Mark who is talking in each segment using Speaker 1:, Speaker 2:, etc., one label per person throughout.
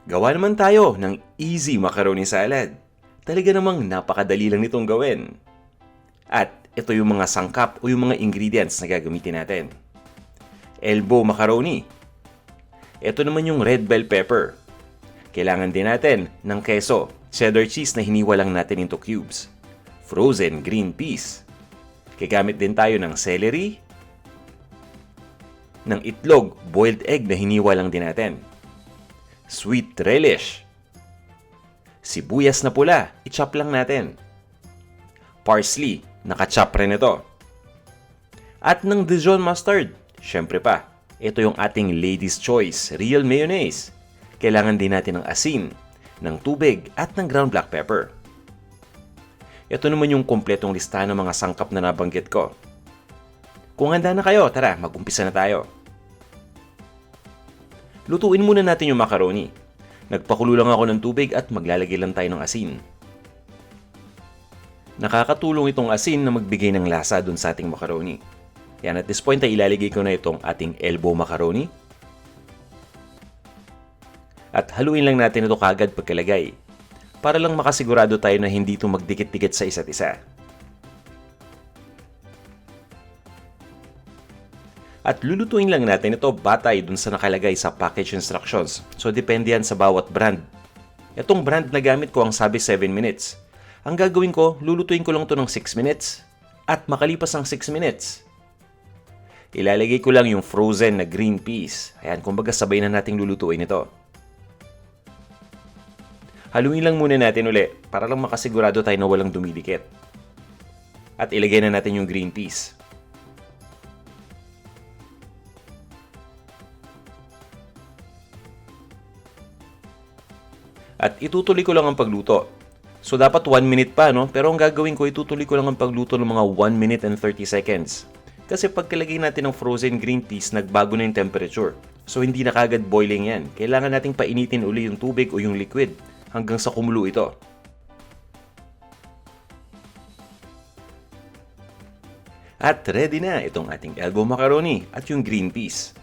Speaker 1: Gawa naman tayo ng easy macaroni salad. Talaga namang napakadali lang nitong gawin. At ito yung mga sangkap o yung mga ingredients na gagamitin natin. Elbow macaroni. Ito naman yung red bell pepper. Kailangan din natin ng keso, cheddar cheese na hiniwa lang natin into cubes. Frozen green peas. Gagamit din tayo ng celery, ng itlog, boiled egg na hiniwa lang din natin. Sweet relish. Sibuyas na pula, i-chop lang natin. Parsley, naka-chop rin ito. At ng Dijon mustard, syempre pa, ito yung ating lady's choice, real mayonnaise. Kailangan din natin ng asin, ng tubig at ng ground black pepper. Ito naman yung kompletong listahan ng mga sangkap na nabanggit ko. Kung handa na kayo, tara, mag-umpisa na tayo. Lutuin muna natin yung macaroni. Nagpakulo lang ako ng tubig at maglalagay lang tayo ng asin. Nakakatulong itong asin na magbigay ng lasa dun sa ating macaroni. Yan, at this point ay ilalagay ko na itong ating elbow macaroni. At haluin lang natin ito kagad pagkalagay. Para lang makasigurado tayo na hindi ito magdikit-dikit sa isa't isa. At lulutuin lang natin ito batay dun sa nakalagay sa package instructions. So, depende yan sa bawat brand. Itong brand na gamit ko ang sabi 7 minutes. Ang gagawin ko, lulutuin ko lang ito ng 6 minutes. At makalipas ang 6 minutes, ilalagay ko lang yung frozen na green peas. Ayan, kumbaga sabay na nating lulutuin ito. Haluin lang muna natin uli para lang makasigurado tayo na walang dumidikit. At ilagay na natin yung green peas. At itutuloy ko lang ang pagluto. So dapat 1 minute pa, no? Pero ang gagawin ko, itutuloy ko lang ang pagluto ng mga 1 minute and 30 seconds. Kasi pagkalagay natin ng frozen green peas, nagbago na yung temperature. So hindi na kagad boiling yan. Kailangan nating painitin uli yung tubig o yung liquid hanggang sa kumulo ito. At ready na itong ating elbow macaroni at yung green peas.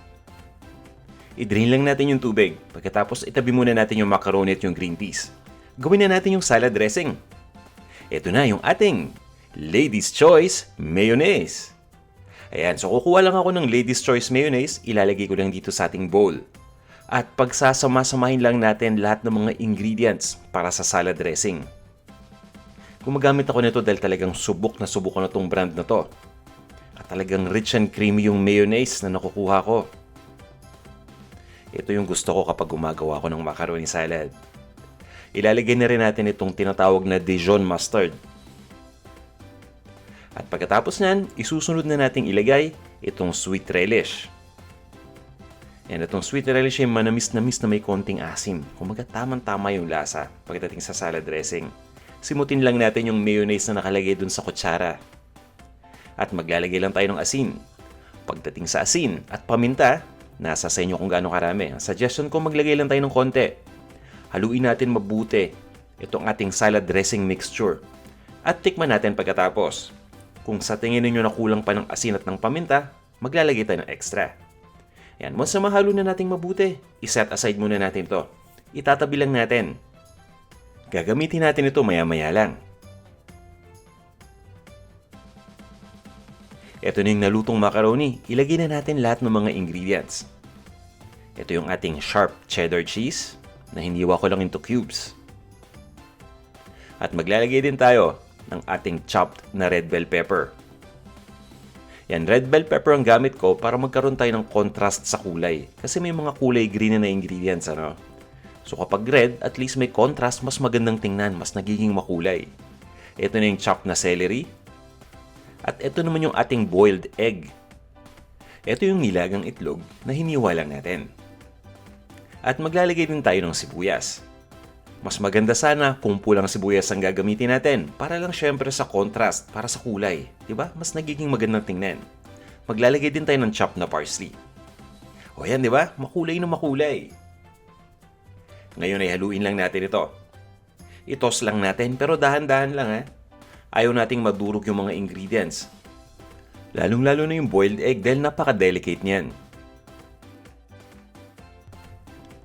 Speaker 1: I-drain lang natin yung tubig. Pagkatapos itabi muna natin yung macaroni at yung green peas. Gawin na natin yung salad dressing. Ito na yung ating Lady's Choice Mayonnaise. Ayan, so kukuha lang ako ng Lady's Choice Mayonnaise, ilalagay ko lang dito sa ating bowl. At pagsasama-samahin lang natin lahat ng mga ingredients para sa salad dressing. Gumagamit ako nito dahil talagang subok na na tong brand na to. At talagang rich and creamy yung mayonnaise na nakukuha ko. Ito yung gusto ko kapag gumagawa ko ng macaroni salad. Ilalagay na rin natin itong tinatawag na Dijon mustard. At pagkatapos nyan, isusunod na nating ilagay itong sweet relish. Yan, itong sweet relish ay manamis-namis na may konting asim. Kumaga tamang-tama yung lasa pagdating sa salad dressing. Simutin lang natin yung mayonnaise na nakalagay dun sa kutsara. At maglalagay lang tayo ng asin. Pagdating sa asin at paminta, nasa sa inyo kung gaano karami. Ang suggestion ko, maglagay lang tayo ng konti. Haluin natin mabuti itong ating salad dressing mixture. At tikman natin pagkatapos. Kung sa tingin ninyo na kulang pa ng asin at ng paminta, maglalagay tayo ng extra. Yan, once na mahalo na nating mabuti, iset aside muna natin to. Itatabi lang natin. Gagamitin natin ito maya-maya lang. Ito na yung nalutong macaroni. Ilagay na natin lahat ng mga ingredients. Ito yung ating sharp cheddar cheese na hiniwa ko lang into cubes. At maglalagay din tayo ng ating chopped na red bell pepper. Yan, red bell pepper ang gamit ko para magkaroon tayo ng contrast sa kulay. Kasi may mga kulay green na ingredients, ano? So kapag red, at least may contrast, mas magandang tingnan, mas nagiging makulay. Ito na yung chopped na celery. At ito naman yung ating boiled egg. Ito yung nilagang itlog na hiniwa lang natin. At maglalagay din tayo ng sibuyas. Mas maganda sana kung pulang sibuyas ang gagamitin natin para lang syempre sa contrast, para sa kulay. Diba? Mas nagiging magandang tingnan. Maglalagay din tayo ng chopped na parsley. O yan, diba? Makulay na makulay. Ngayon ay haluin lang natin ito. I-toss lang natin pero dahan-dahan lang, ha. Ayaw nating madurog yung mga ingredients. Lalong-lalo na yung boiled egg dahil napaka-delicate niyan.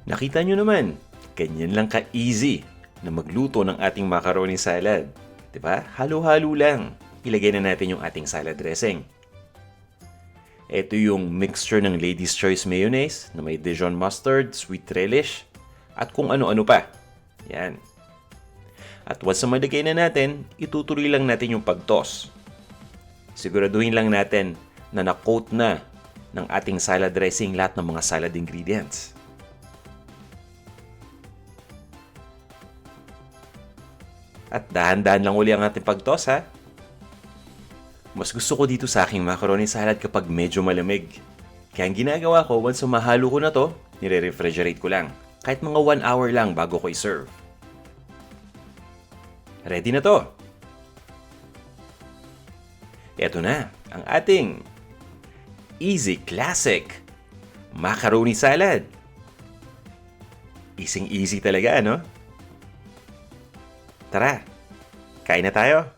Speaker 1: Nakita nyo naman, Ganyan lang ka-easy na magluto ng ating macaroni salad. 'Di ba? Halo-halo lang. Ilagay na natin yung ating salad dressing. Ito yung mixture ng Lady's Choice Mayonnaise na may Dijon mustard, sweet relish, at kung ano-ano pa. Yan. At once na malagay na natin, itutuloy lang natin yung pag-toss. Siguraduhin lang natin na na-coat na ng ating salad dressing lahat ng mga salad ingredients. At dahan-dahan lang uli ang ating pag-toss, ha? Mas gusto ko dito sa aking macaroni salad kapag medyo malamig. Kaya ang ginagawa ko, once mahalo ko na to, nire-refrigerate ko lang. Kahit mga 1 hour lang bago ko i-serve. Ready na to. Ito na, ang ating easy classic macaroni salad. Easy talaga, ano? Tara, kain na tayo.